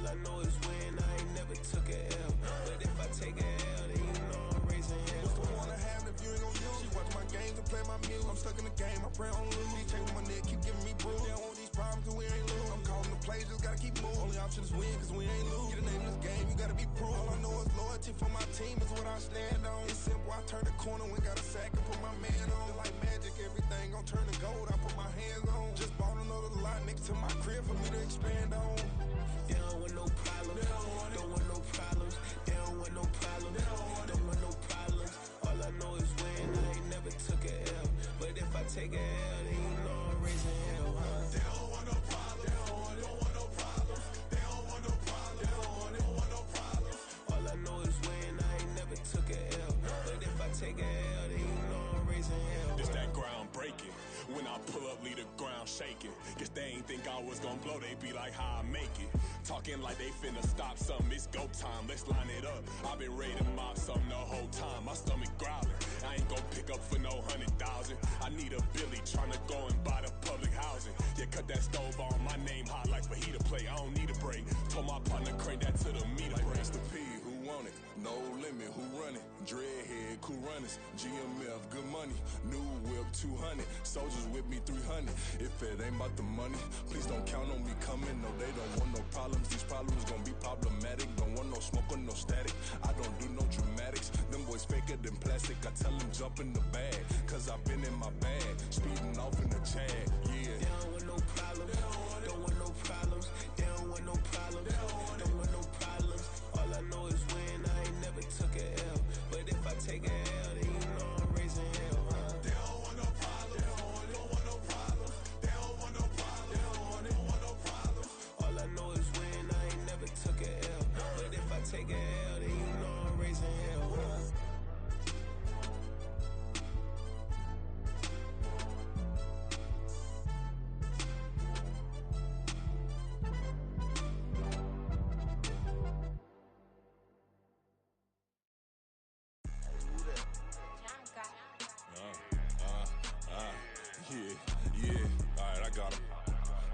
I know is win, I ain't never took a L. But if I take a L, then you know I'm raising hell. What's the point of having if you ain't gon' use? She watch my games and play my music. I'm stuck in the game, I pray on lose. These chains on my neck keep giving me bruise. They don't want these problems cause we ain't lose. I'm calling the plays, just gotta keep moving. Only option is win cause we ain't lose. Get a name in this game, you gotta be proof. All I know is loyalty for my team is what I stand on. It's simple, I turn the corner when got a sack and put my man on. It's like magic, everything gon' turn to gold, I put my hands on. Just bought another lot next to my crib for me to expand on. They don't want no problems, don't want no problems. They don't want no problems, don't want no problems. All I know is win, I ain't never took a L. But if I take a L, then you know I'm raising hell, huh? They don't want no problems, they don't want no problems. They don't want no problems, they don't want no problems. All I know is win, I ain't never took a L. But if I take a L, then you know I'm raising hell. It's that ground breaking. When I pull up, leave the ground shaking. Guess they ain't think I was gonna blow, they be like, how I make it. Talking like they finna stop something, it's go time, let's line it up. I've been ready to mop something the whole time, my stomach growling. I ain't gon' pick up for no 100,000. I need a Billy tryna go and buy the public housing. Yeah, cut that stove on, my name hot like fajita plate. I don't need a break. Told my partner crank that to the meter like break. Mr. P, who want it? No limit, who run it? Dreadhead, cool runners. GMF, good money. New whip, 200. Soldiers with me, 300. If it ain't about the money, please don't count on me coming. No, they don't want no problems. These problems gon' be problematic. Don't want no smoke or no static. I don't do no dramatics. Them boys faker than plastic. I tell them jump in the bag, cause I've been in my bag. Speeding off in the Jag, yeah. They don't want no problems, don't want no problems. They don't want no problems, don't want no problems. All I know is win, I ain't never took a L. But if I take a L, then you know I'm raising hell, huh? They don't want no problems, don't want no problems. They don't want no problems, don't want no problems. All I know is win, I ain't never took a L. But if I take a L, then you know I'm raising hell, huh? Yeah, alright, I got him.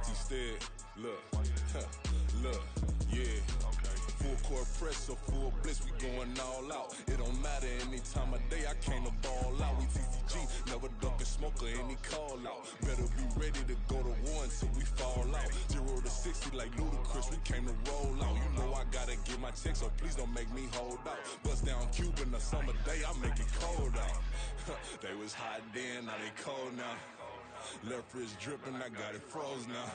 Instead, look, look, yeah. Full court press or full blitz, we going all out. It don't matter any time of day, I came to ball out. We TCG, never duck a smoke or any call out. Better be ready to go to war until we fall out. 0 to 60 like Ludacris, we came to roll out. You know I gotta get my check, so please don't make me hold out. Bust down Cuban a summer day, I make it cold out. They was hot then, now they cold now. Left wrist dripping, I got it froze now.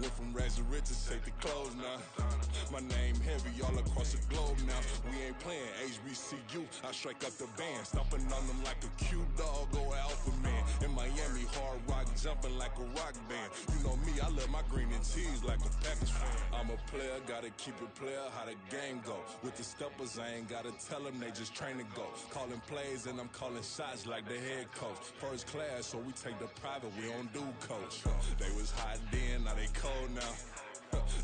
Went from rags to riches, take the clothes now. My name heavy all across the globe now. We ain't playing HBCU, I strike up the band. Stomping on them like a cute dog or alpha man. In Miami, hard rock jumping like a rock band. You know me, I love my green and cheese like a Packers fan. I'm a player, gotta keep it player, how the game go. With the steppers, I ain't gotta tell them, they just train to go. Calling plays and I'm calling shots like the head coach. First class, so we take the private, we don't do coach. They was hot then, now they cold now.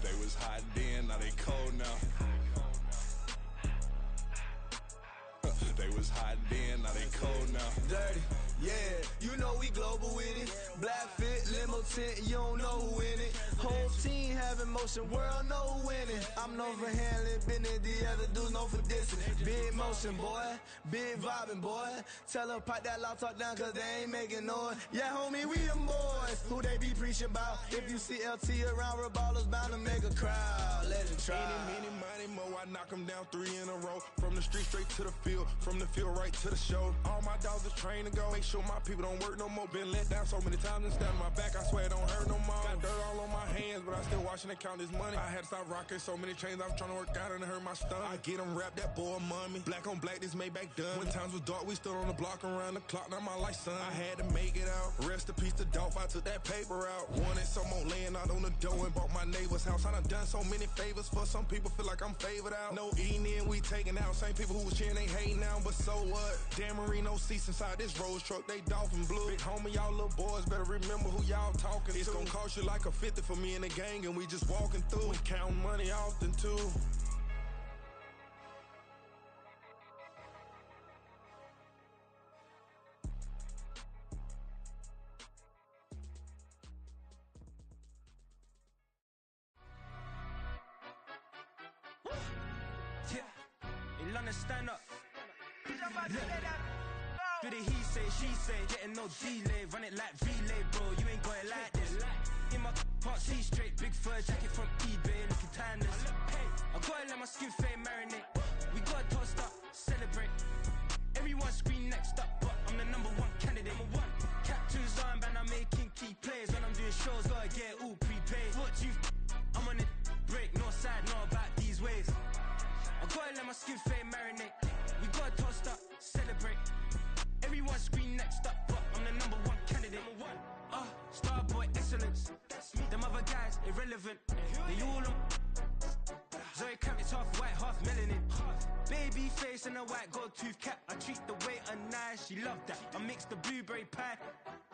They was hot then, now they cold now. They was hot then, now they cold now. Dirty, yeah, you know we global with it. Black fit, limo tint, you don't know who in it. Whole team having motion, world know who winning. I'm known for handling business, the other dudes known for dissing. Big motion, boy, big vibing, boy. Tell them pipe that loud talk down, cause they ain't making noise. Yeah, homie, we them boys, who they be preaching about. If you see LT around, Reballer's bound to make a crowd. Let it try. Many, mighty mo, I knock them down 3 in a row. From the street straight to the field, from the field right to the show. All my dogs are trained to go. Make sure my people don't work no more. Been let down so many times and stabbed my back, I swear it don't hurt no more. Got dirt all on my hands, but I still watching and count this money. I had to stop rocking so many chains, I was trying to work out and it hurt my stomach. I get them wrapped, that boy mommy. Black on black, this Maybach done. When times was dark, we stood on the block around the clock, now my life son. I had to make it out. Rest in peace to Dolph, I took that paper out. Wanted some more laying out on the dough and bought my neighbor's house. I done done so many favors for some people, feel like I'm favored out. No eating in, we taking out. Same people who was cheering, they hating now, but so what? Dan Marino seats inside this Rolls truck, they dolphin blue. Big homie, y'all little boys better remember who y'all talking to. It's gonna cost you like a 50 for me and the gang, and we just walking through. We counting money often too. trying to stand up. Do the he say, she say, getting no delay, run it like relay, bro, you ain't got it like this. In my can't see straight, big fur jacket from eBay, looking timeless. I gotta let my skin fade marinate. We gotta toast up, celebrate. Everyone scream next up, but I'm the #1 candidate. Captain's armband, I'm making key plays. When I'm doing shows, gotta get it all prepaid. What you I'm on it, break, no side, no about these ways. I gotta let my skin fade marinate. We gotta toast up, celebrate. Everyone scream next up, but I'm the #1 candidate. Starboy excellence. Them other guys irrelevant. They all on. Zoe Camp, it's half white, half melanin. Baby face and a white gold tooth cap. I treat the waiter nice, she love that. I mix the blueberry pie.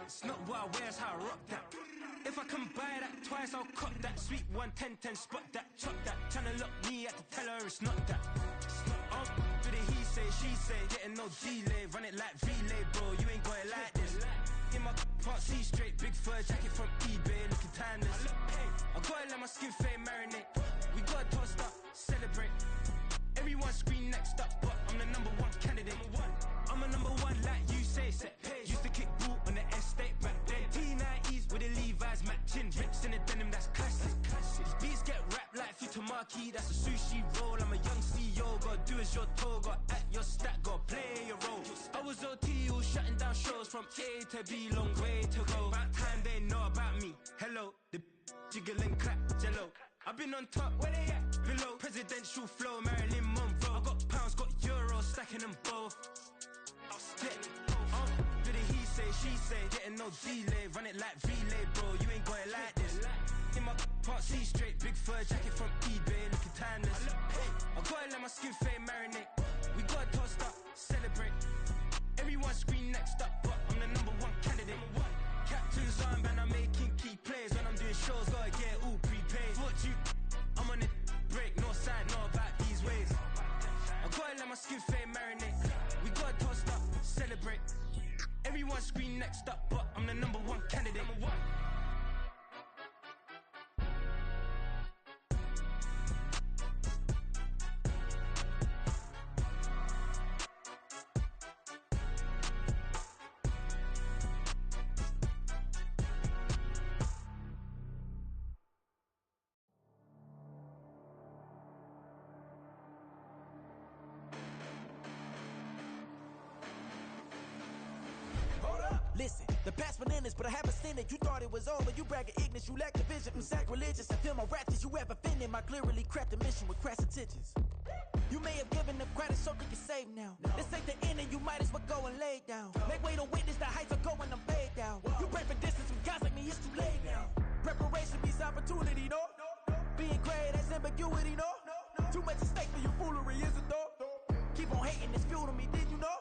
It's not what I wear, it's how I rock that. If I can buy that twice, I'll cop that. Sweet 110, spot that, chop that. Tryna lock me at the teller, it's not that. Do the he say, she say, getting no delay, run it like relay, bro, you ain't got it like this. In my can't see straight, big fur jacket from eBay, looking timeless. I gotta let my skin fade marinate. We gotta toast up, celebrate. Everyone scream next up, but I'm the #1 candidate. I'm a #1 like you say, set pace. Used to kick ball on the estate back then. T90s with the Levi's matching. Rips in the denim, that's classic. These beats get wrapped like Futamaki, that's a sushi roll. I'm a young CEO, gotta do as you're told. Gotta act your stat, gotta play your role. I was OT, all shutting down shows from A to B, long way to go. About time they know about me. Hello, the jiggle and clap, jello. I've been on top, where they at? Below, presidential flow, Marilyn Monroe. I got pounds, got euros, stacking them both. I'll split. Do the he say, she say, getting no delay, run it like relay, bro, you ain't got it like this. In my can't see straight, big fur jacket from eBay, looking timeless. I gotta let my skin fade marinate. We gotta toast up, celebrate. Everyone scream next up, but I'm the #1 candidate. Captain's armband, I'm making key plays. When I'm doing shows, gotta get it all prepaid. What you I'm on it, break, no side, no about these ways. I gotta let my skin fade marinate. We gotta toast up, celebrate. Everyone scream next up, but I'm the #1 candidate. Listen, the past bananas, but I haven't seen it. You thought it was over, you bragging ignorance, you lack the vision. I'm sacrilegious, I feel my wrath as you ever offended. My clearly crafted mission with crass intentions. You may have given up credit so you can save now. This ain't the end and you might as well go and lay down. Make way to witness the heights are going, I'm fade down. You pray for distance with guys like me, it's too late now. Preparation means opportunity, no? Being great, that's ambiguity, no? Too much at stake for your foolery, is it though? Keep on hating, it's fuel to me, did you know?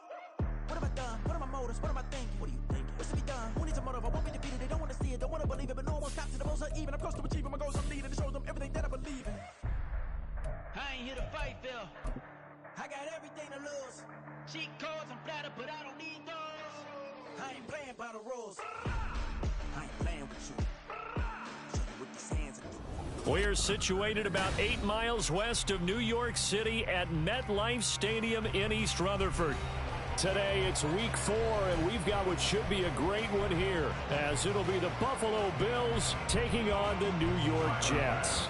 What have I done? What are my motives? What am I thinking? What are you thinking? What's to be done? Who needs a motive? I won't be defeated. They don't want to see it, don't want to believe it, but no one stops to the most uneven. I'm close to achieving my goals. I'm leading to show them everything that I believe in. I ain't here to fight, Phil. I got everything to lose. Cheat codes, I'm flattered, but I don't need those. I ain't playing by the rules. I ain't playing with you. Show you with these hands. We're situated about 8 miles west of New York City at MetLife Stadium in East Rutherford. Today, it's week 4, and we've got what should be a great one here, as it'll be the Buffalo Bills taking on the New York Jets.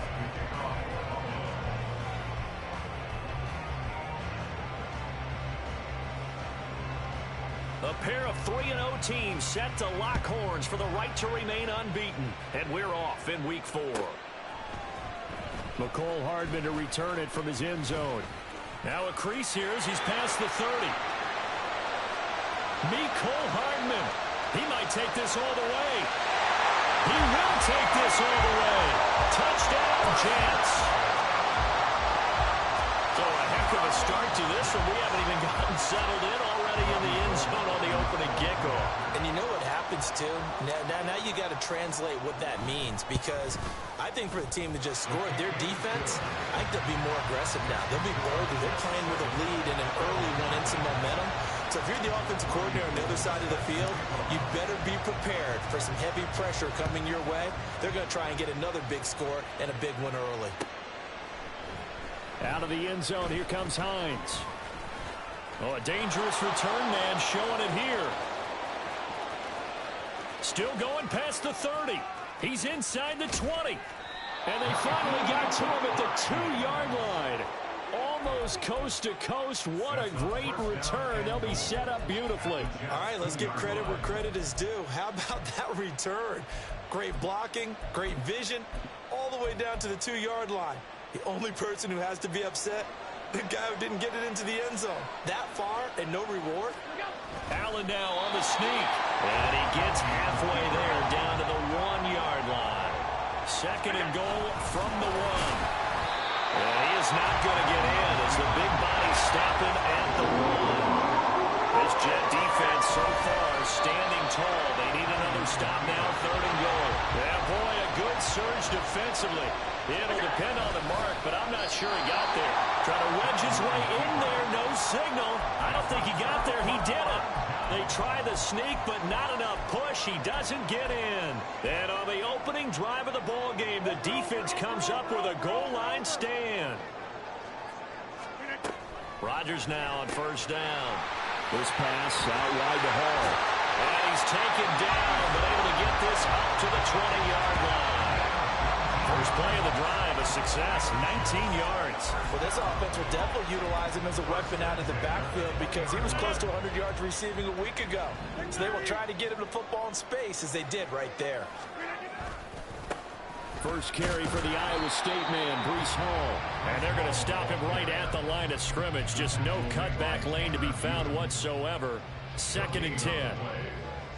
A pair of 3-0 teams set to lock horns for the right to remain unbeaten, and we're off in week 4. McCole Hardman to return it from his end zone. Now a crease here as he's past the 30. McCole Hardman. He might take this all the way. He will take this all the way. Touchdown, Jets. So a heck of a start to this, and we haven't even gotten settled in already in the end zone on the opening kickoff. And you know what happens, too? Now you got to translate what that means, because I think for the team to just score their defense, I think they'll be more aggressive now. They'll be bolder. They're playing with a lead and an early one and some momentum. So if you're the offensive coordinator on the other side of the field, you better be prepared for some heavy pressure coming your way. They're going to try and get another big score and a big one early. Out of the end zone, here comes Hines. Oh, a dangerous return man showing it here. Still going past the 30. He's inside the 20. And they finally got to him at the 2-yard line. Almost coast to coast. What a great return. They'll be set up beautifully. All right, let's give credit where credit is due. How about that return? Great blocking, great vision, all the way down to the 2-yard line. The only person who has to be upset, the guy who didn't get it into the end zone. That far and no reward? Allen now on the sneak. And he gets halfway there down to the 1-yard line. Second and goal from the 1. And he is not going to get in as the big body stopping at the 1. This Jet defense so far standing tall. They need another stop now, third and goal. Yeah, boy, a good surge defensively. It'll depend on the mark, but I'm not sure he got there. Trying to wedge his way in there, no signal. I don't think he got there. He didn't. They try the sneak, but not enough push. He doesn't get in. And on the opening drive of the ball game, the defense comes up with a goal line stand. Rodgers now on first down. This pass out wide to Hall. And he's taken down, but able to get this up to the 20-yard line. First play of the drive, a success, 19 yards. Well, this offense will definitely utilize him as a weapon out of the backfield because he was close to 100 yards receiving a week ago. So they will try to get him the football in space as they did right there. First carry for the Iowa State man, Breece Hall. And they're going to stop him right at the line of scrimmage. Just no cutback lane to be found whatsoever. Second and 10.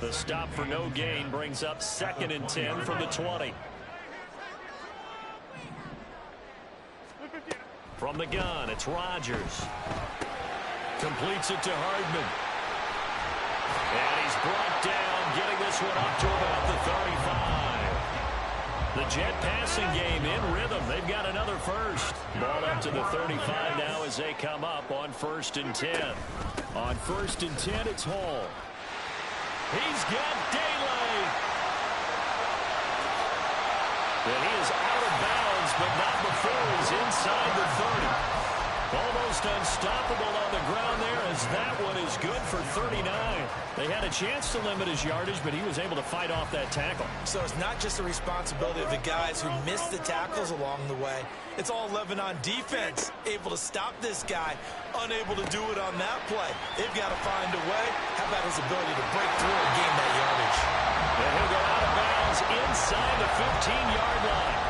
The stop for no gain brings up second and 10 from the 20. From the gun, it's Rodgers. Completes it to Hardman. And he's brought down, getting this one up to about the 35. The Jet passing game in rhythm. They've got another first. Ball up to the 35 now as they come up on first and 10. On first and 10, it's Hall. He's got daylight. And he is out of bounds, but not before he's inside the 30. Almost unstoppable on the ground there as that one is good for 39. They had a chance to limit his yardage, but he was able to fight off that tackle. So it's not just the responsibility of the guys who missed the tackles along the way. It's all 11 on defense, able to stop this guy, unable to do it on that play. They've got to find a way. How about his ability to break through and gain that yardage? And he'll go out of bounds inside the 15-yard line.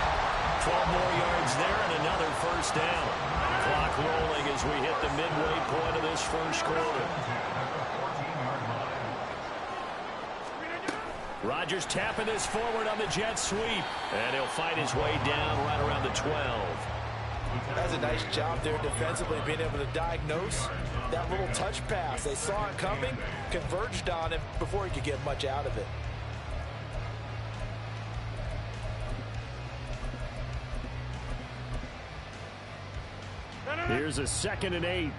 12 more yards there and another first down. Clock rolling as we hit the midway point of this first quarter. Rodgers tapping this forward on the jet sweep. And he'll fight his way down right around the 12. That's a nice job there defensively, being able to diagnose that little touch pass. They saw it coming, converged on him before he could get much out of it. Here's a 2nd and 8.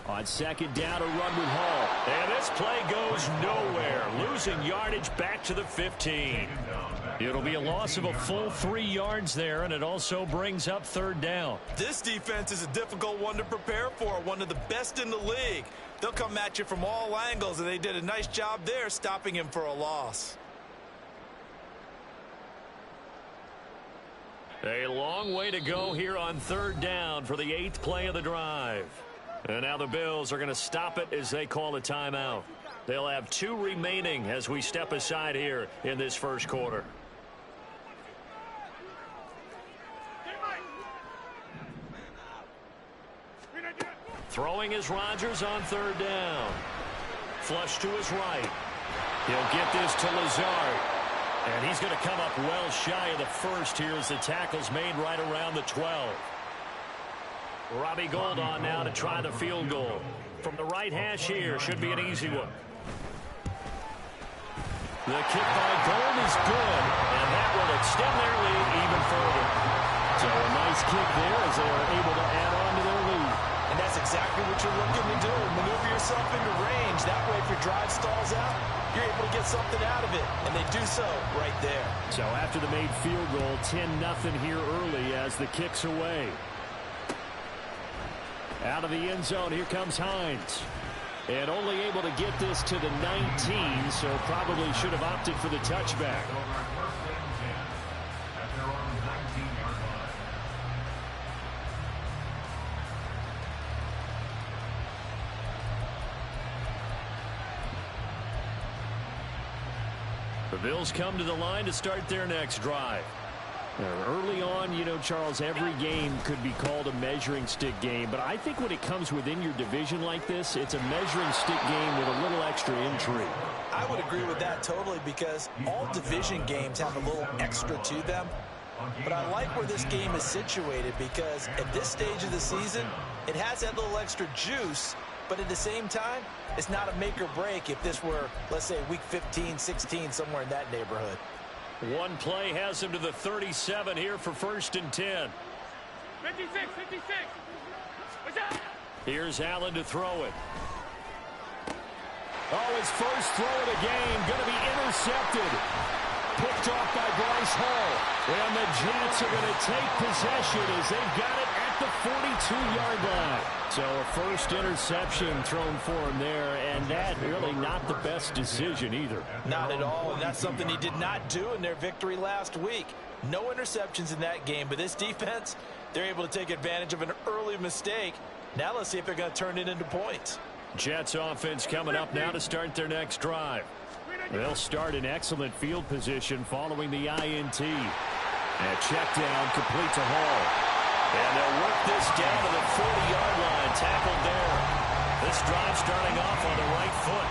On second down, a run with Hall. And this play goes nowhere. Losing yardage back to the 15. It'll be a loss of a full 3 yards there, and it also brings up third down. This defense is a difficult one to prepare for, one of the best in the league. They'll come at you from all angles, and they did a nice job there stopping him for a loss. A long way to go here on third down for the 8th play of the drive. And now the Bills are going to stop it as they call a timeout. They'll have 2 remaining as we step aside here in this first quarter. Throwing is Rodgers on third down. Flush to his right. He'll get this to Lazard. And he's going to come up well shy of the first here as the tackle's made right around the 12. Robbie Gould on now to try the field goal. From the right hash here, should be an easy one. The kick by Gould is good, and that will extend their lead even further. So a nice kick there as they are able to add on to their lead. And that's exactly what you're looking to do. Maneuver yourself into range. That way, if your drive stalls out, you're able to get something out of it, and they do so right there. So after the made field goal, 10-0 here early as the kick's away. Out of the end zone, here comes Hines. And only able to get this to the 19, so probably should have opted for the touchback. The Bills come to the line to start their next drive. Early on, you know, Charles, every game could be called a measuring stick game, but I think when it comes within your division like this, it's a measuring stick game with a little extra intrigue. I would agree with that totally, because all division games have a little extra to them. But I like where this game is situated, because at this stage of the season, it has that little extra juice, but at the same time, it's not a make or break if this were, let's say, week 15, 16, somewhere in that neighborhood. One play has him to the 37 here for 1st and 10. 56. What's up? Here's Allen to throw it. Oh, his first throw of the game going to be intercepted. Picked off by Bryce Hall. And the Jets are going to take possession as they've got it at the 42-yard line. So a first interception thrown for him there, and that really not the best decision either. Not at all, and that's something he did not do in their victory last week. No interceptions in that game, but this defense, they're able to take advantage of an early mistake. Now let's see if they're going to turn it into points. Jets offense coming up now to start their next drive. They'll start in excellent field position following the INT. And check down complete to Hall. And they'll work this down to the 40-yard line, tackled there. This drive starting off on the right foot,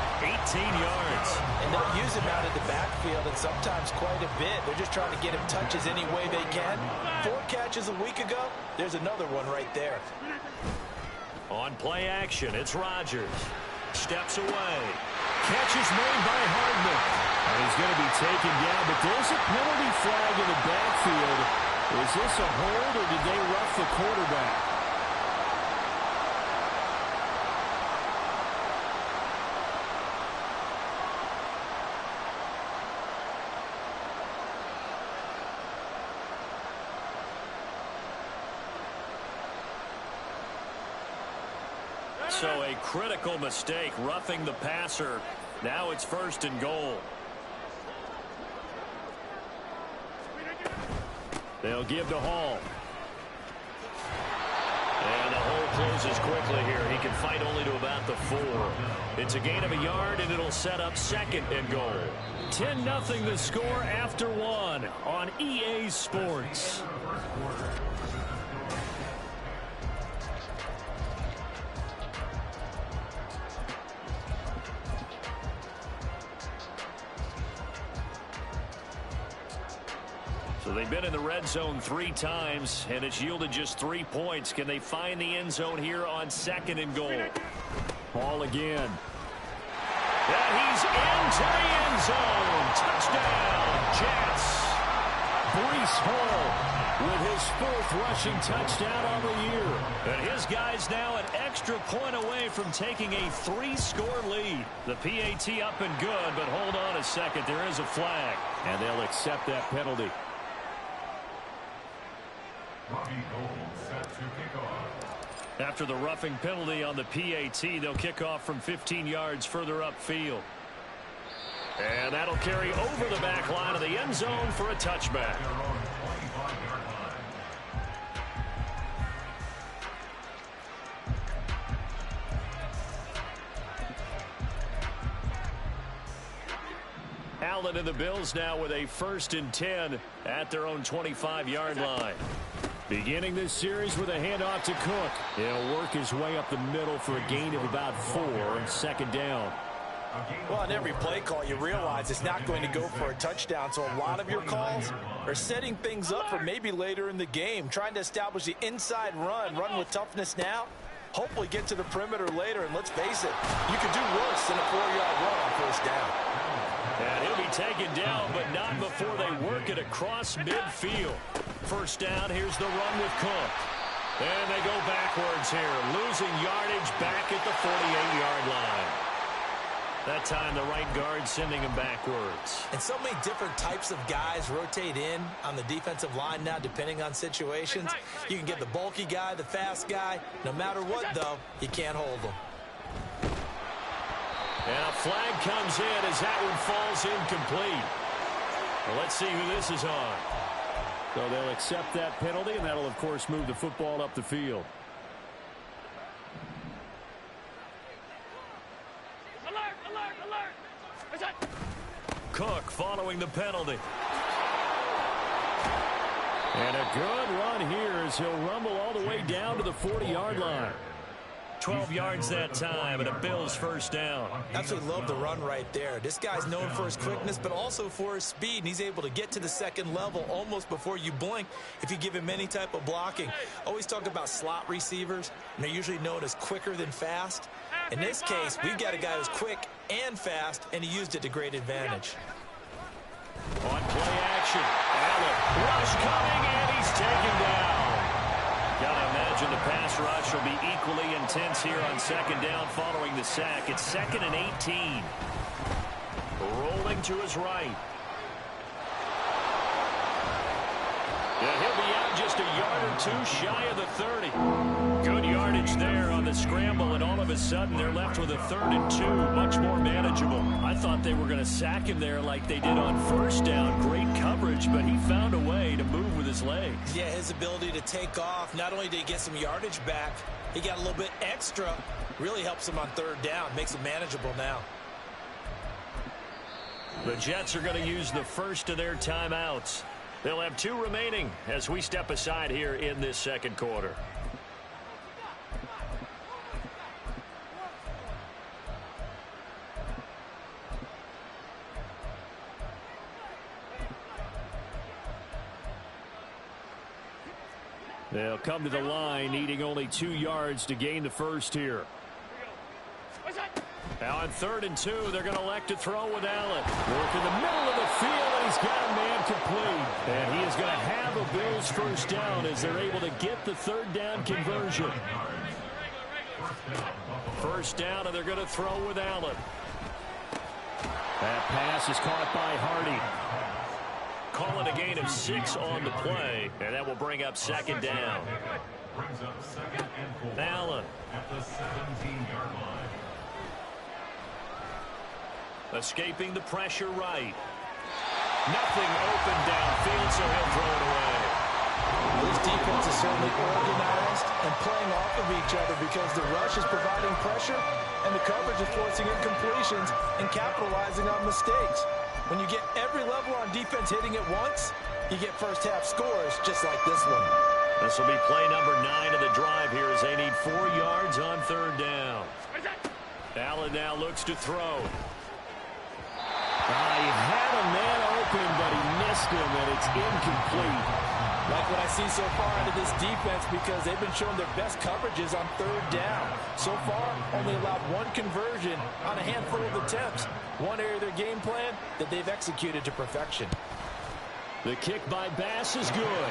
18 yards. And they'll use him out of the backfield, and sometimes quite a bit. They're just trying to get him touches any way they can. 4 catches a week ago, there's another one right there. On play action, it's Rodgers. Steps away. Catch is made by Hardman. And he's going to be taken down, but there's a penalty flag in the backfield. Is this a hold, or did they rough the quarterback? So a critical mistake, roughing the passer. Now it's 1st and goal. They'll give to Hall. And the hole closes quickly here. He can fight only to about the 4. It's a gain of a yard, and it'll set up 2nd and goal. 10-0 the score after 1 on EA Sports. So they've been in the red zone 3 times, and it's yielded just 3 points. Can they find the end zone here on 2nd and goal? Ball again. And he's into the end zone. Touchdown, Jets. Breece Hall with his 4th rushing touchdown on the year. And his guys now an extra point away from taking a 3-score lead. The PAT up and good, but hold on a second. There is a flag, and they'll accept that penalty. After the roughing penalty on the PAT, they'll kick off from 15 yards further upfield. And that'll carry over the back line of the end zone for a touchback. Allen and the Bills now with a 1st and 10 at their own 25-yard line. Beginning this series with a handoff to Cook. He'll work his way up the middle for a gain of about 4 and 2nd down. Well, on every play call, you realize it's not going to go for a touchdown, so a lot of your calls are setting things up for maybe later in the game, trying to establish the inside run with toughness now, hopefully get to the perimeter later, and let's face it, you could do worse than a 4-yard run on 1st down. And he'll be taken down, but not before they work it across midfield. 1st down, here's the run with Cook. And they go backwards here, losing yardage back at the 48-yard line. That time the right guard sending him backwards. And so many different types of guys rotate in on the defensive line now, depending on situations. You can get the bulky guy, the fast guy. No matter what, though, you can't hold them. And a flag comes in as that one falls incomplete. Well, let's see who this is on. So they'll accept that penalty, and that'll, of course, move the football up the field. Cook following the penalty. And a good run here as he'll rumble all the way down to the 40-yard line. 12 yards that time, and a Bills first down. Absolutely love the run right there. This guy's known for his quickness, but also for his speed, and he's able to get to the second level almost before you blink if you give him any type of blocking. Always talk about slot receivers, and they're usually known as quicker than fast. In this case, we've got a guy who's quick and fast, and he used it to great advantage. On play action, Allen, rush coming, and he's taken down. Gotta imagine the pass rush will be equally intense here on second down following the sack. It's 2nd and 18. Rolling to his right. Yeah, he'll be out just a yard or two shy of the 30. Good yardage there on the scramble, and all of a sudden they're left with a 3rd and 2, much more manageable. I thought they were going to sack him there like they did on first down. Great coverage, but he found a way to move with his legs. Yeah, his ability to take off, not only did he get some yardage back, he got a little bit extra. Really helps him on 3rd down, makes it manageable now. The Jets are going to use the first of their timeouts. They'll have 2 remaining as we step aside here in this second quarter. They'll come to the line, needing only 2 yards to gain the first here. Now on 3rd and 2, they're going to elect to throw with Allen. Work in the middle of the field, and he's got a man complete. And he is going to have a Bills first down as they're able to get the 3rd down conversion. First down, and they're going to throw with Allen. That pass is caught by Hardy. Call it a gain of 6 on the play, and that will bring up 2nd down. Allen. At the 17-yard line. Escaping the pressure right. Nothing open downfield, so he'll throw it away. This defense is certainly organized and playing off of each other because the rush is providing pressure and the coverage is forcing incompletions and capitalizing on mistakes. When you get every level on defense hitting at once, you get first-half scores just like this one. This will be play number 9 of the drive here as they need 4 yards on 3rd down. Allen now looks to throw. He had a man open, but he missed him, and it's incomplete. Like what I see so far out of this defense because they've been showing their best coverages on 3rd down. So far, only allowed 1 conversion on a handful of attempts. One area of their game plan that they've executed to perfection. The kick by Bass is good.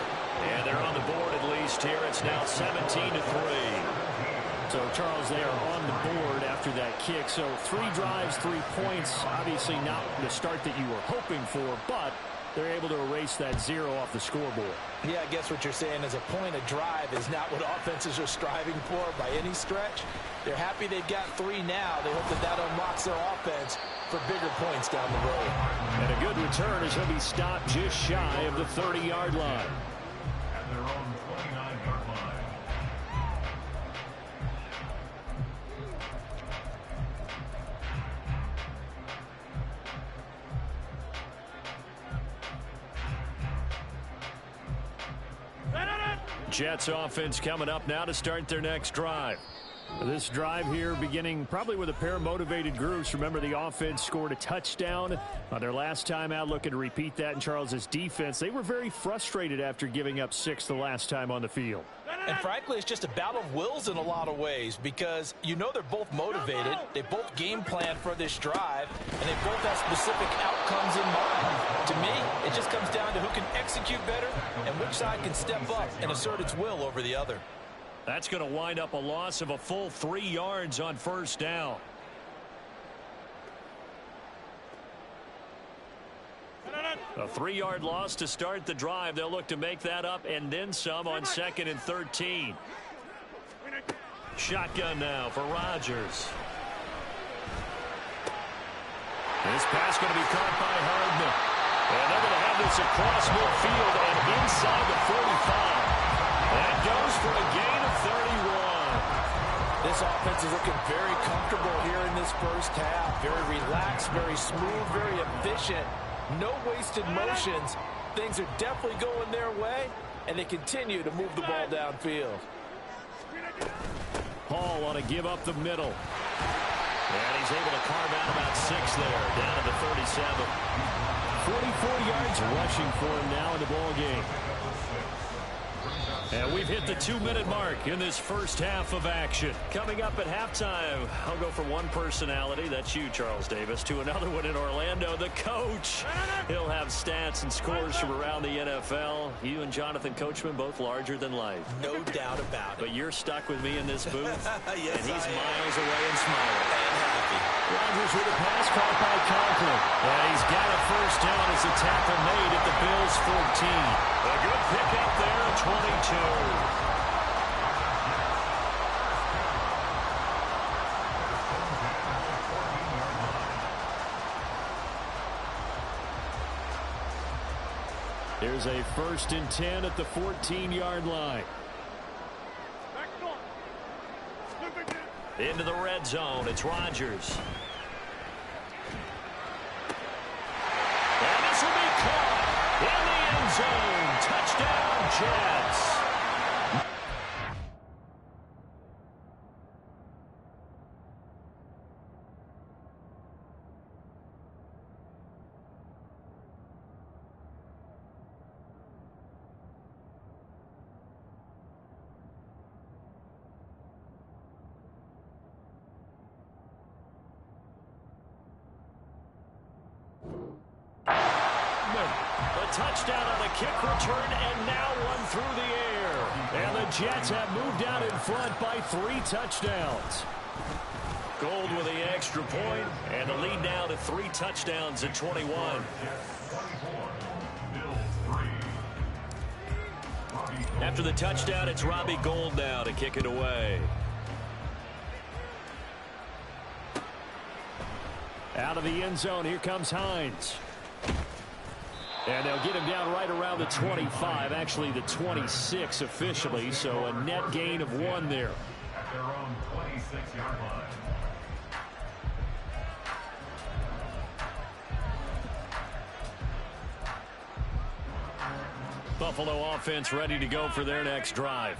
And they're on the board at least here. It's now 17-3. So, Charles, they are on the board after that kick. So, 3 drives, 3 points. Obviously not the start that you were hoping for, but they're able to erase that 0 off the scoreboard. Yeah, I guess what you're saying is a point of drive is not what offenses are striving for by any stretch. They're happy they've got 3 now. They hope that that unlocks their offense for bigger points down the road. And a good return as he'll be stopped just shy of the 30-yard line. At their own 29-yard line. Jets offense coming up now to start their next drive. This drive here beginning probably with a pair of motivated groups. Remember, the offense scored a touchdown on their last time out, looking to repeat that in Charles's defense. They were very frustrated after giving up 6 the last time on the field. And frankly, it's just a battle of wills in a lot of ways because you know they're both motivated. They both game plan for this drive, and they both have specific outcomes in mind. To me, it just comes down to who can execute better and which side can step up and assert its will over the other. That's going to wind up a loss of a full 3 yards on first down. A 3-yard loss to start the drive. They'll look to make that up and then some on 2nd and 13. Shotgun now for Rodgers. This pass going to be caught by Hardman. And they're going to have this across midfield and inside the 45. That goes for a gain of 31. This offense is looking very comfortable here in this first half. Very relaxed, very smooth, very efficient. No wasted motions. Things are definitely going their way, and they continue to move the ball downfield. Hall want to give up the middle. And he's able to carve out about 6 there, down to the 37. 44 yards rushing for him now in the ball game. And we've hit the 2-minute mark in this first half of action. Coming up at halftime, I'll go from one personality, that's you, Charles Davis, to another one in Orlando, the coach. He'll have stats and scores from around the NFL. You and Jonathan Coachman both larger than life. No doubt about it. But you're stuck with me in this booth, yes, and he's miles away and smiling. And happy. Rodgers with a pass caught by Conklin. And he's got a first down as the tackle made at the Bills' 14. A good pickup there at 22. There's a 1st and 10 at the 14-yard line. Into the red zone, it's Rodgers. And this will be caught in the end zone. Touchdown, Jets. Touchdown on a kick return, and now one through the air. And the Jets have moved out in front by 3 touchdowns. Gold with the extra point, and the lead now to 3 touchdowns at 21. After the touchdown, it's Robbie Gould now to kick it away. Out of the end zone, here comes Hines. And they'll get him down right around the 25, actually the 26 officially, so a net gain of 1 there. At their own 26-yard line. Buffalo offense ready to go for their next drive.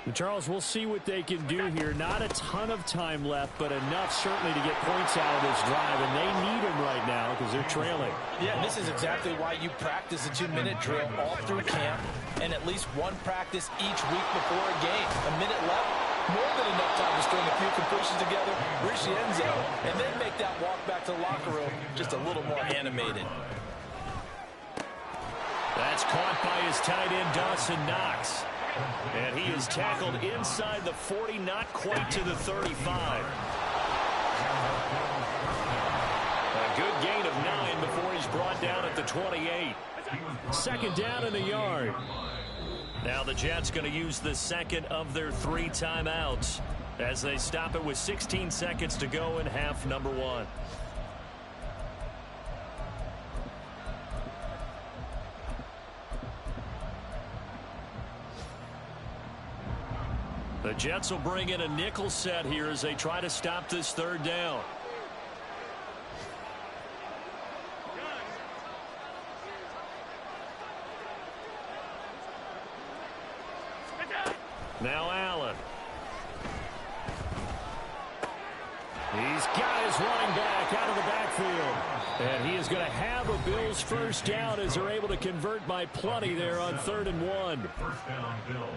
And Charles, we'll see what they can do here. Not a ton of time left, but enough certainly to get points out of this drive, and they need them right now because they're trailing. Yeah, and this is exactly why you practice a 2-minute drill all through camp and at least one practice each week before a game. A minute left, more than enough time to string a few completions together, reach the end zone, and then make that walk back to the locker room just a little more animated. That's caught by his tight end, Dawson Knox. And he is tackled inside the 40, not quite to the 35. A good gain of 9 before he's brought down at the 28. 2nd down and a yard. Now the Jets going to use the 2nd of their 3 timeouts as they stop it with 16 seconds to go in half number 1. The Jets will bring in a nickel set here as they try to stop this 3rd down. Now Allen. He's got his running back out of the backfield. And he is going to have a Bills 1st down as they're able to convert by plenty there on 3rd and 1. 1st down, Bills.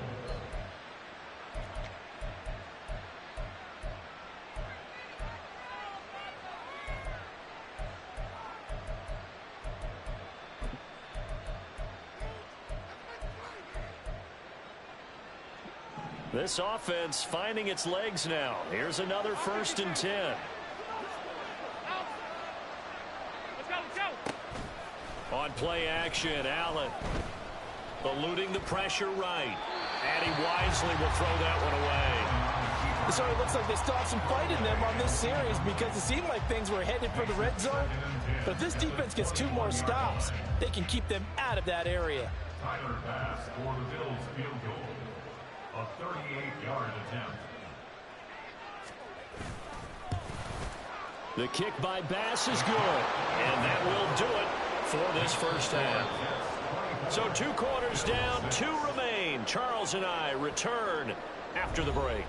This offense finding its legs now. Here's another 1st and 10. On play action. Allen eluding the pressure right. And he wisely will throw that one away. So it looks like they still have some fight in them on this series because it seemed like things were headed for the red zone. But if this defense gets 2 more stops, they can keep them out of that area. Tyler Bass for the Bills field goal. A 38-yard attempt. The kick by Bass is good. And that will do it for this first half. So 2 quarters down, 2 remain. Charles and I return after the break.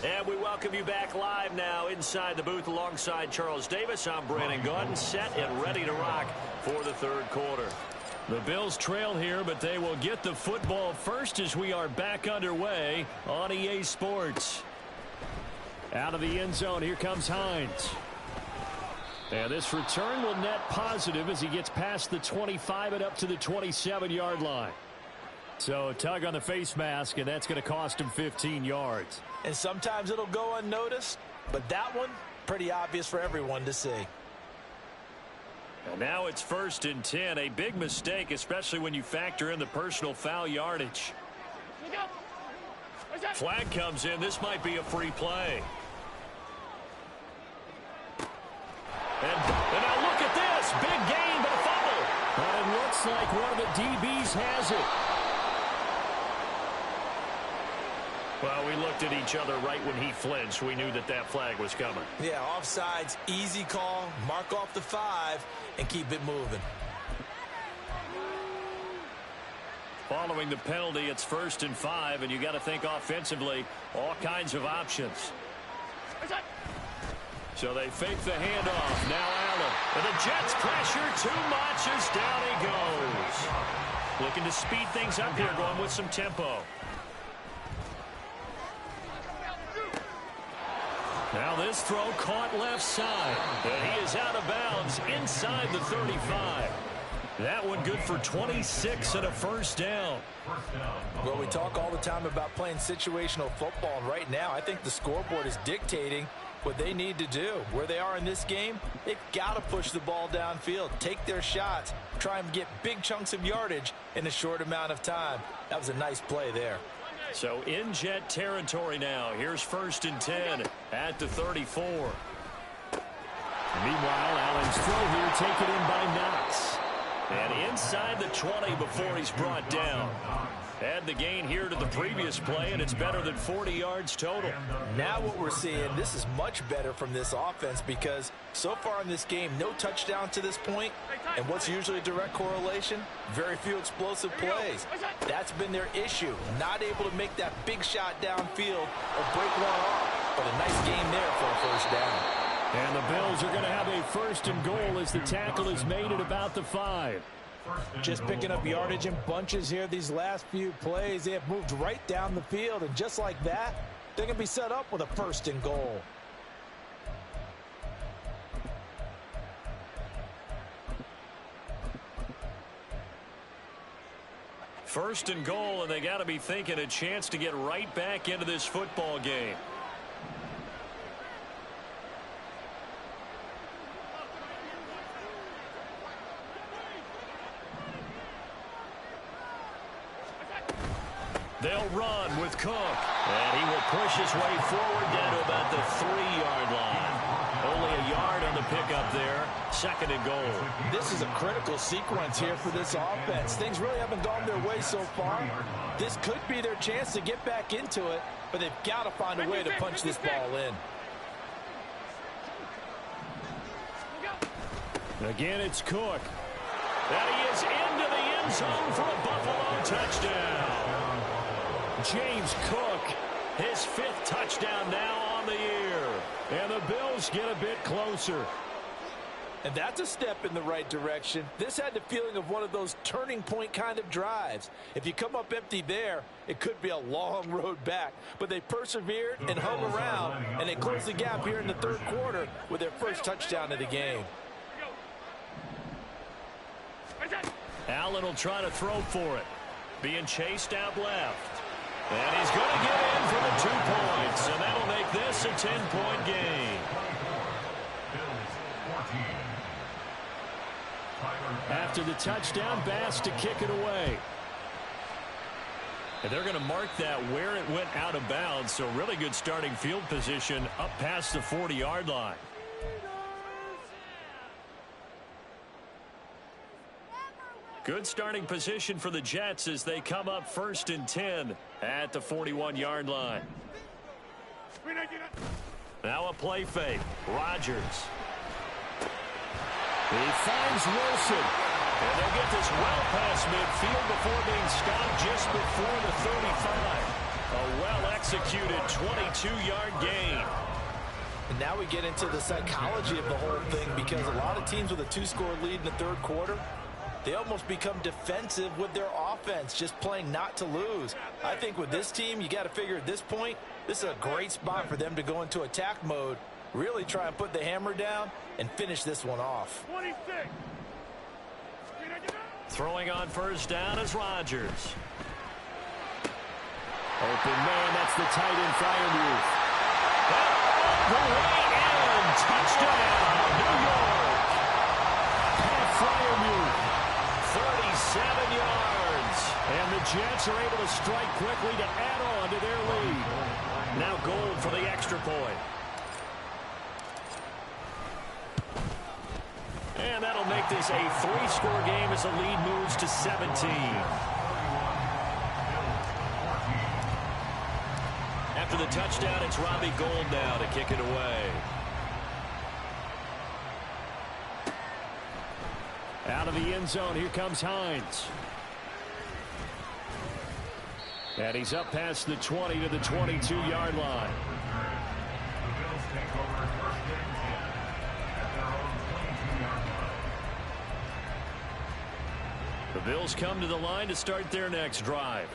And we welcome you back live now inside the booth alongside Charles Davis. I'm Brandon Gaudin, set and ready to rock for the 3rd quarter. The Bills trail here, but they will get the football first as we are back underway on EA Sports. Out of the end zone, here comes Hines. And this return will net positive as he gets past the 25 and up to the 27-yard line. So a tug on the face mask, and that's going to cost him 15 yards. And sometimes it'll go unnoticed, but that one, pretty obvious for everyone to see. And now it's 1st and 10, a big mistake, especially when you factor in the personal foul yardage. Flag comes in. This might be a free play. And now look at this. Big gain, but a fumble. And it looks like one of the DBs has it. Well, we looked at each other right when he flinched. We knew that that flag was coming. Yeah, offsides, easy call, mark off the 5, and keep it moving. Following the penalty, it's 1st and 5, and you got to think offensively, all kinds of options. So they fake the handoff. Now Allen. And the Jets pressure too much as down he goes. Looking to speed things up here, going with some tempo. Now this throw caught left side. And he is out of bounds inside the 35. That one good for 26 and a first down. Well, we talk all the time about playing situational football, and right now I think the scoreboard is dictating what they need to do. Where they are in this game, they've got to push the ball downfield, take their shots, try and get big chunks of yardage in a short amount of time. That was a nice play there. So in Jet territory now. Here's 1st and 10 at the 34. Meanwhile, Allen's throw here taken in by Knox. And inside the 20 before he's brought down. Add the gain here to the previous play, and it's better than 40 yards total. Now what we're seeing, this is much better from this offense because so far in this game, no touchdown to this point. And what's usually a direct correlation? Very few explosive plays. That's been their issue. Not able to make that big shot downfield or break one off. But a nice game there for a first down. And the Bills are going to have a 1st and goal as the tackle is made at about the 5. Just picking up yardage in bunches here these last few plays. They have moved right down the field, and just like that, they're going to be set up with a 1st and goal. First and goal, and they got to be thinking a chance to get right back into this football game. They'll run with Cook. And he will push his way forward down to about the 3-yard line. Only a yard on the pickup there. 2nd and goal. This is a critical sequence here for this offense. Things really haven't gone their way so far. This could be their chance to get back into it, but they've got to find a way to punch this ball in. Again, it's Cook. And he is into the end zone for a Buffalo touchdown. James Cook, his 5th touchdown now on the year. And the Bills get a bit closer. And that's a step in the right direction. This had the feeling of one of those turning point kind of drives. If you come up empty there, it could be a long road back. But they persevered and hung around, and they closed the gap here in the 3rd quarter with their first touchdown of the game. Allen will try to throw for it. Being chased out left. And he's going to get in for the 2 points. And that'll make this a 10-point game. After the touchdown, Bass to kick it away. And they're going to mark that where it went out of bounds. So really good starting field position up past the 40-yard line. Good starting position for the Jets as they come up 1st and 10 at the 41-yard line. Now a play fake. Rodgers. He finds Wilson. And they'll get this well past midfield before being stopped just before the 35. A well-executed 22-yard gain. And now we get into the psychology of the whole thing, because a lot of teams with a 2-score lead in the 3rd quarter, they almost become defensive with their offense, just playing not to lose. I think with this team, you got to figure at this point, this is a great spot for them to go into attack mode, really try and put the hammer down and finish this one off. 26. Throwing on 1st down is Rodgers. Open man, that's the tight end, Freiermuth. The way in, touchdown, New York. Pat Freiermuth. 37 yards. And the Jets are able to strike quickly to add on to their lead. Now Gold for the extra point. And that'll make this a 3-score game as the lead moves to 17. After the touchdown, it's Robbie Gould now to kick it away. Out of the end zone, here comes Hines. And he's up past the 20 to the 22-yard line. The Bills come to the line to start their next drive.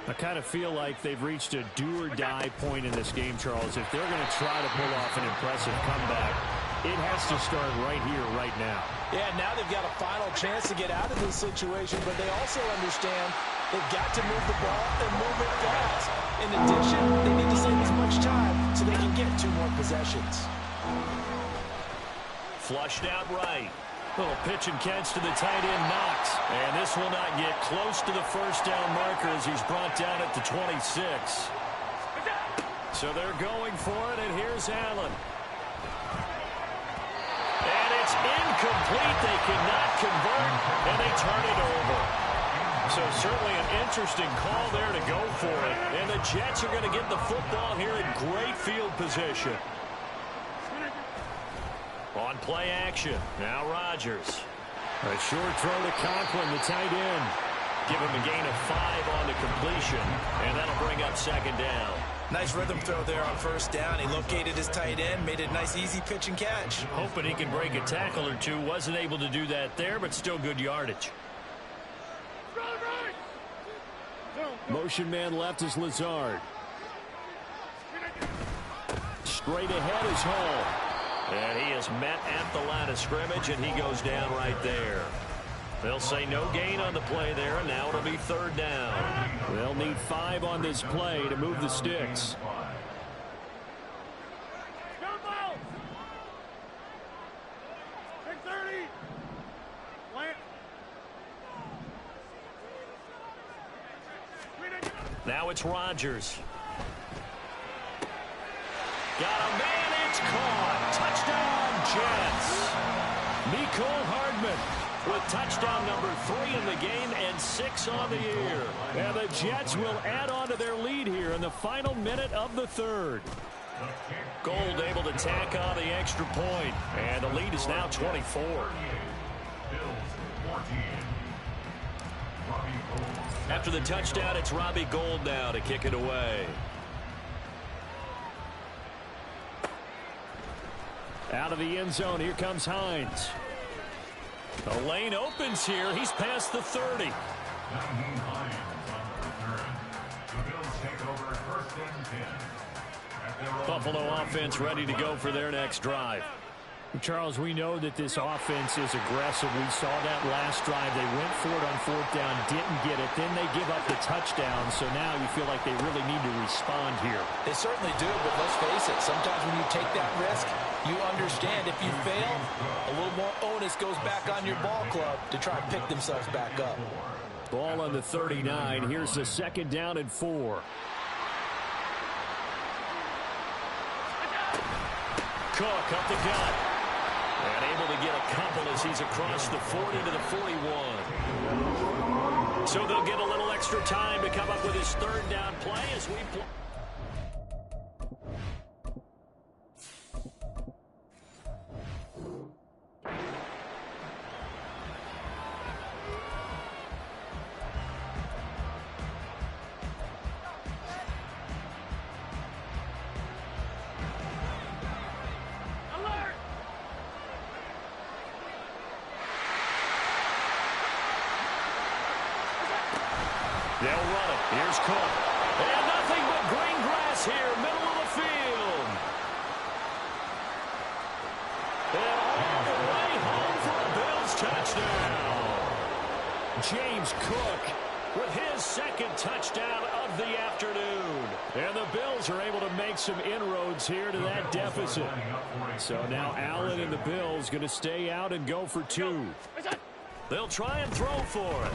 I kind of feel like they've reached a do-or-die point in this game, Charles. If they're going to try to pull off an impressive comeback, it has to start right here, right now. Yeah, now they've got a final chance to get out of this situation, but they also understand they've got to move the ball and move it fast. In addition, they need to save as much time so they can get 2 more possessions. Flushed out right. Little pitch and catch to the tight end, Knox. And this will not get close to the 1st down marker as he's brought down at the 26. So they're going for it, and here's Allen. And it's incomplete. They cannot convert, and they turn it over. So certainly an interesting call there to go for it. And the Jets are going to get the football here in great field position. On play action, now Rodgers. A short throw to Conklin, the tight end. Give him a gain of 5 on the completion, and that'll bring up 2nd down. Nice rhythm throw there on 1st down. He located his tight end, made a nice easy pitch and catch. Hoping he can break a tackle or 2. Wasn't able to do that there, but still good yardage. Motion man left is Lazard. Straight ahead is Hall. And he is met at the line of scrimmage, and he goes down right there. They'll say no gain on the play there, and now it'll be 3rd down. They'll need 5 on this play to move the sticks. Now it's Rodgers. Got a man, it's caught. Touchdown, Jets. Mecole Hardman with touchdown number 3 in the game and 6 on the year. And the Jets will add on to their lead here in the final minute of the 3rd. Gold able to tack on the extra point, and the lead is now 24. After the touchdown, it's Robbie Gould now to kick it away. Out of the end zone, here comes Hines. The lane opens here. He's past the 30. Buffalo offense ready to go for their next drive. Charles, we know that this offense is aggressive. We saw that last drive. They went for it on fourth down, didn't get it. Then they give up the touchdown. So now you feel like they really need to respond here. They certainly do, but let's face it. Sometimes when you take that risk, you understand if you fail, a little more onus goes back on your ball club to try and pick themselves back up. Ball on the 39. Here's the 2nd down and 4. Cook up the gut. And able to get a couple as he's across the 40 to the 41. So they'll get a little extra time to come up with his 3rd down play as we play. They'll run it. Here's Cook. And nothing but green grass here, middle of the field. And all the way home for a Bills touchdown. James Cook with his 2nd touchdown of the afternoon. And the Bills are able to make some inroads here to that deficit. So now Allen and the Bills going to stay out and go for 2. They'll try and throw for it.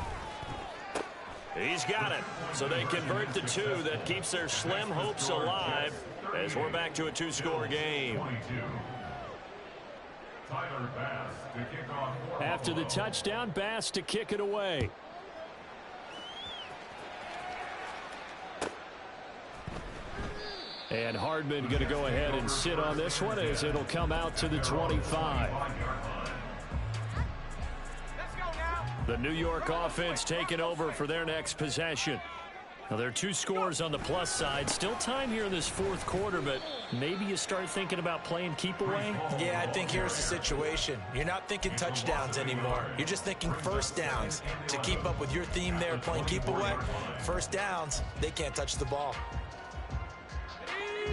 He's got it. So they convert the 2. That keeps their slim hopes alive as we're back to a 2-score game. After the touchdown, Bass to kick it away. And Hardman going to go ahead and sit on this one as it'll come out to the 25. The New York offense taking over for their next possession. Now, there are 2 scores on the plus side. Still time here in this 4th quarter, but maybe you start thinking about playing keep away? Yeah, I think here's the situation. You're not thinking touchdowns anymore. You're just thinking first downs. To keep up with your theme there, playing keep away, first downs, they can't touch the ball.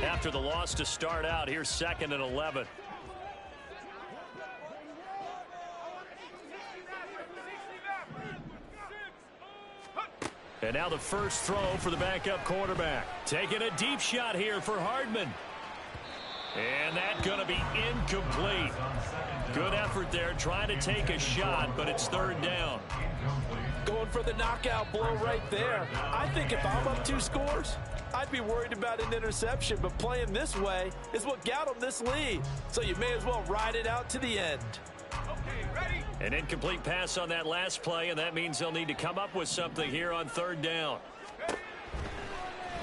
After the loss to start out, here's 2nd and 11. And now the first throw for the backup quarterback. Taking a deep shot here for Hardman. And that's going to be incomplete. Good effort there, trying to take a shot, but it's 3rd down. Going for the knockout blow right there. I think if I'm up 2 scores, I'd be worried about an interception, but playing this way is what got them this lead. So you may as well ride it out to the end. An incomplete pass on that last play, and that means they'll need to come up with something here on 3rd down.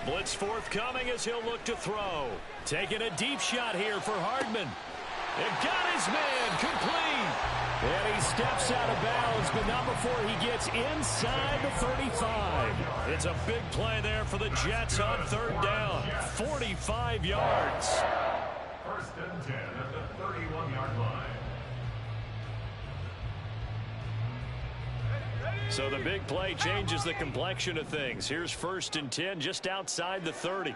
Blitz forthcoming as he'll look to throw. Taking a deep shot here for Hardman. It got his man complete. And he steps out of bounds, but not before he gets inside the 35. It's a big play there for the Jets on 3rd down. 45 yards. 1st and 10 at the 31-yard line. So the big play changes the complexion of things. Here's 1st and 10 just outside the 30.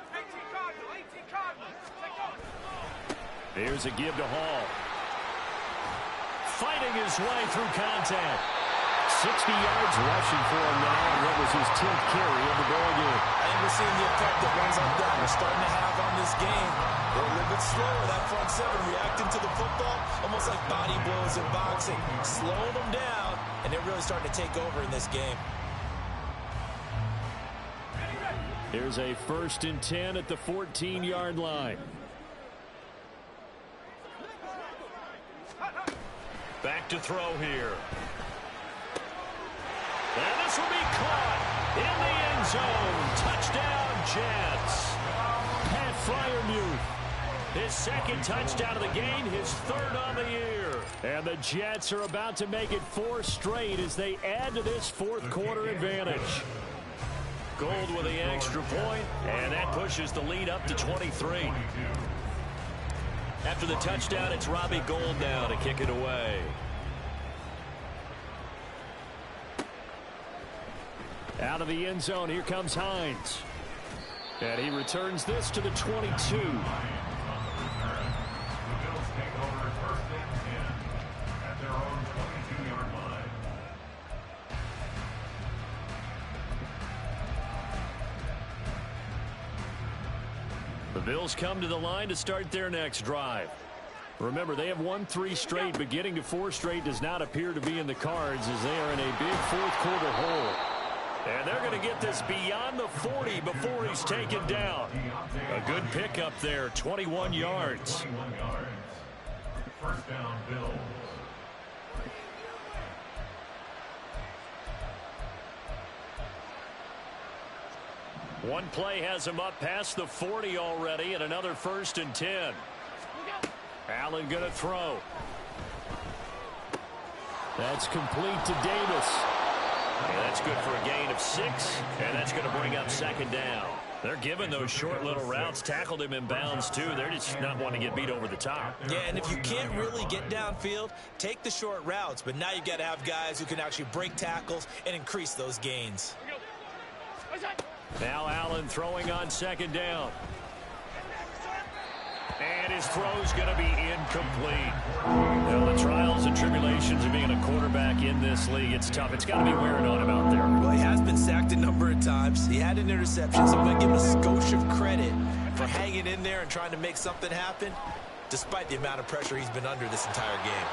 Here's a give to Hall. Fighting his way through contact. 60 yards rushing for him now. And what was his 10th carry of the ball game? I think we're seeing the effect that runs like that are starting to have on this game. They're a little bit slower, that front 7, reacting to the football, almost like body blows in boxing, slowing them down, and they're really starting to take over in this game. Here's a 1st and 10 at the 14-yard line. Back to throw here. And this will be caught in the end zone. Touchdown, Jets. Pat Freiermuth, his 2nd touchdown of the game, his 3rd on the year. And the Jets are about to make it 4 straight as they add to this 4th quarter advantage. Gold with the extra point, and that pushes the lead up to 23. After the touchdown, it's Robbie Gould now to kick it away. Out of the end zone, here comes Hines. And he returns this to the 22. The Bills take over 1st and Bills come to the line to start their next drive. Remember, they have won 3 straight, but getting to 4 straight does not appear to be in the cards as they are in a big fourth-quarter hole. And they're going to get this beyond the 40 before he's taken down. A good pickup there, 21 yards. First down, Bills. One play has him up past the 40 already, and another 1st and 10. Allen going to throw. That's complete to Davis. And that's good for a gain of 6, and that's going to bring up 2nd down. They're giving those short little routes. Tackled him in bounds, too. They're just not wanting to get beat over the top. Yeah, and if you can't really get downfield, take the short routes. But now you've got to have guys who can actually break tackles and increase those gains. Now Allen throwing on 2nd down. And his throw's going to be incomplete. Well, the trials and tribulations of being a quarterback in this league, it's tough. It's got to be wearing on him out there. Well, he has been sacked a number of times. He had an interception, so I'm going to give him a skosh of credit for hanging in there and trying to make something happen, despite the amount of pressure he's been under this entire game.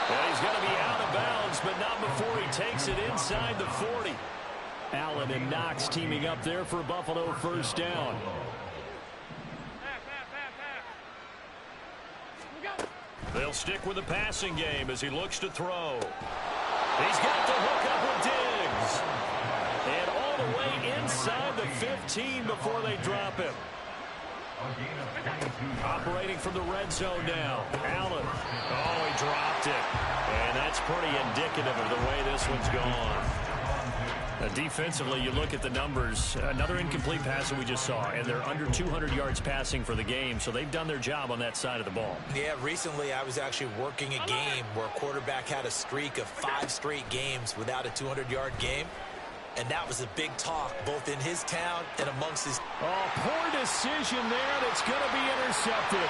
Well, he's going to be out of bounds, but not before he takes it inside the 40. Allen and Knox teaming up there for Buffalo 1st down. They'll stick with the passing game as he looks to throw. He's got the hook up with Diggs. And all the way inside the 15 before they drop him. Operating from the red zone now. Allen. Oh, he dropped it. And that's pretty indicative of the way this one's gone. Defensively, you look at the numbers. Another incomplete pass that we just saw, and they're under 200 yards passing for the game, so they've done their job on that side of the ball. Yeah, recently I was actually working a game where a quarterback had a streak of 5 straight games without a 200-yard game, and that was a big talk both in his town and amongst his... Oh, poor decision there. That's going to be intercepted.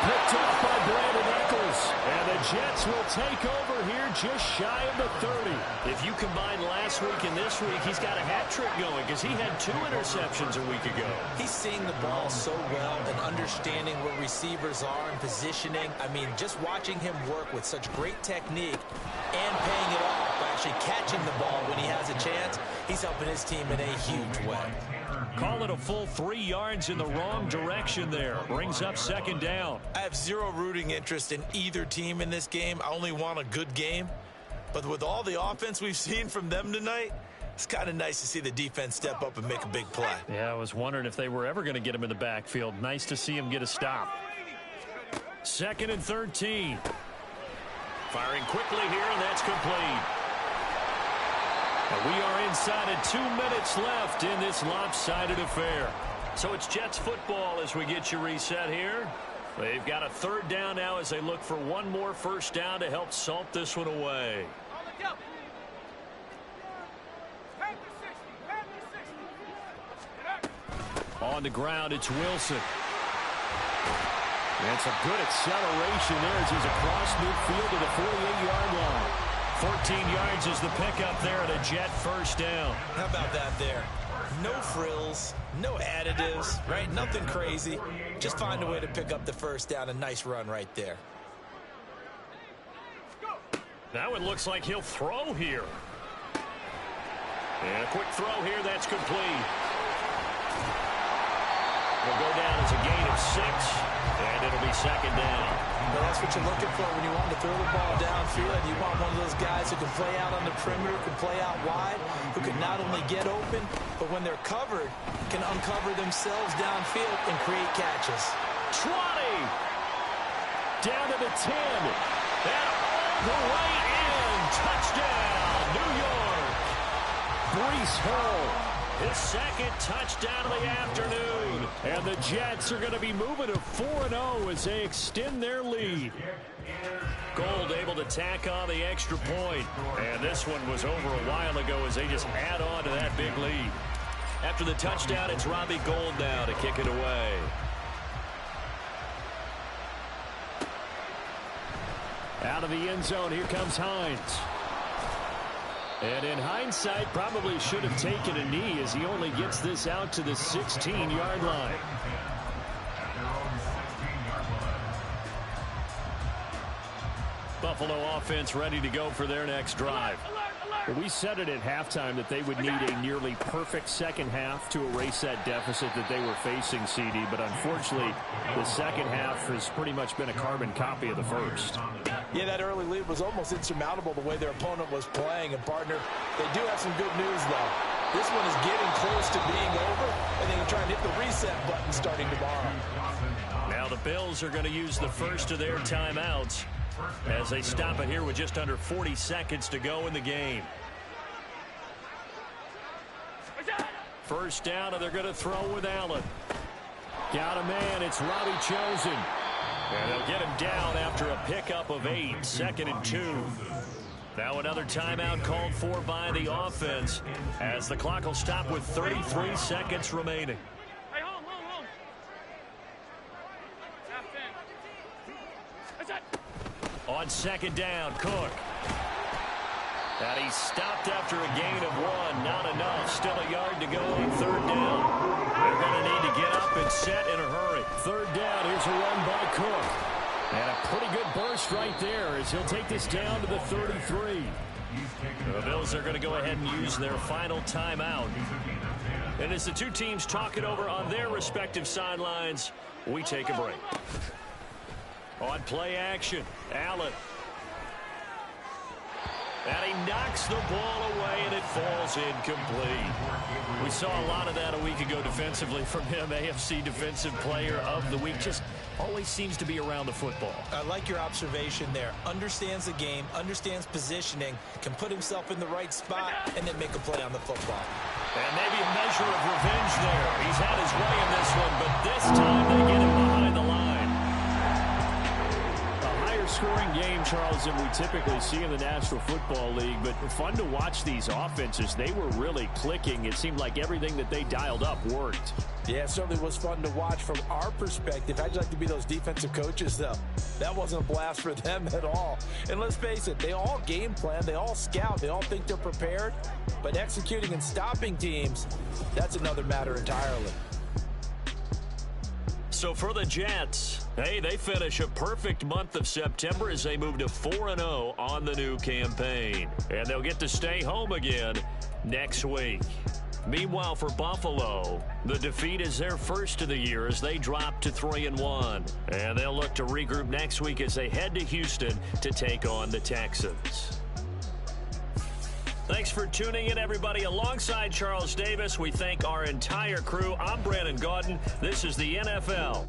Picked off by Brandon Eccles. And the Jets will take over here just shy of the 30. If you combine last week and this week, he's got a hat trick going because he had 2 interceptions a week ago. He's seeing the ball so well and understanding where receivers are and positioning. I mean, just watching him work with such great technique and paying it off by actually catching the ball when he has a chance, he's helping his team in a huge way. Call it a full 3 yards in the wrong direction there. Brings up 2nd down. I have zero rooting interest in either team in this game. I only want a good game. But with all the offense we've seen from them tonight, it's kind of nice to see the defense step up and make a big play. Yeah, I was wondering if they were ever going to get him in the backfield. Nice to see him get a stop. 2nd and 13. Firing quickly here, and that's complete. We are inside of 2 minutes left in this lopsided affair. So it's Jets football as we get you reset here. They've got a 3rd down now as they look for one more 1st down to help salt this one away. On the ground, it's Wilson. And some good acceleration there as he's across midfield to the 48-yard line. 14 yards is the pickup there at a Jet 1st down. How about that there? No frills, no additives, right? Nothing crazy. Just find a way to pick up the 1st down. A nice run right there. Now it looks like he'll throw here. And a quick throw here, that's complete. Will go down as a gain of 6, and it'll be 2nd down. Well, that's what you're looking for when you want to throw the ball downfield. You want one of those guys who can play out on the perimeter, can play out wide, who can not only get open, but when they're covered, can uncover themselves downfield and create catches. 20! Down to the 10. And all the way in. Touchdown, New York. Breece Hall. His 2nd touchdown of the afternoon. And the Jets are going to be moving to 4-0 as they extend their lead. Gold able to tack on the extra point. And this one was over a while ago as they just add on to that big lead. After the touchdown, it's Robbie Gould now to kick it away. Out of the end zone, here comes Hines. And in hindsight, probably should have taken a knee as he only gets this out to the 16-yard line. Buffalo offense ready to go for their next drive. We said it at halftime that they would need a nearly perfect second half to erase that deficit that they were facing, CD. But unfortunately, the second half has pretty much been a carbon copy of the first. Yeah, that early lead was almost insurmountable the way their opponent was playing. And, partner, they do have some good news, though. This one is getting close to being over, and they can try and hit the reset button starting tomorrow. Now the Bills are going to use the first of their timeouts as they stop it here with just under 40 seconds to go in the game. First down, and they're going to throw with Allen. Got a man. It's Robbie Chosen. And they'll get him down after a pickup of 8. 2nd and 2. Now another timeout called for by the offense as the clock will stop with 33 seconds remaining. Hey, hold. On second down, Cook. And he's stopped after a gain of 1. Not enough. Still a yard to go on third down. They're going to need to get up and set in a hurry. Third down. Here's a run by Cook. And a pretty good burst right there as he'll take this down to the 33. The Bills are going to go ahead and use their final timeout. And as the two teams talk it over on their respective sidelines, we take a break. On play action, Allen. And he knocks the ball away, and it falls incomplete. We saw a lot of that a week ago defensively from him. AFC Defensive Player of the Week. Just always seems to be around the football. I like your observation there. Understands the game, understands positioning, can put himself in the right spot, and then make a play on the football. And maybe a measure of revenge there. He's had his way in this one, but this time they get him behind the line. Scoring game, Charles, than we typically see in the National Football League, but fun to watch these offenses. They were really clicking. It seemed like everything that they dialed up worked. Yeah, it certainly was fun to watch from our perspective. How'd you like to be those defensive coaches, though? That wasn't a blast for them at all. And let's face it, they all game plan, they all scout, they all think they're prepared, but executing and stopping teams, that's another matter entirely. So for the Jets, hey, they finish a perfect month of September as they move to 4-0 on the new campaign. And they'll get to stay home again next week. Meanwhile, for Buffalo, the defeat is their first of the year as they drop to 3-1. And they'll look to regroup next week as they head to Houston to take on the Texans. Thanks for tuning in, everybody. Alongside Charles Davis, we thank our entire crew. I'm Brandon Gaudin. This is the NFL.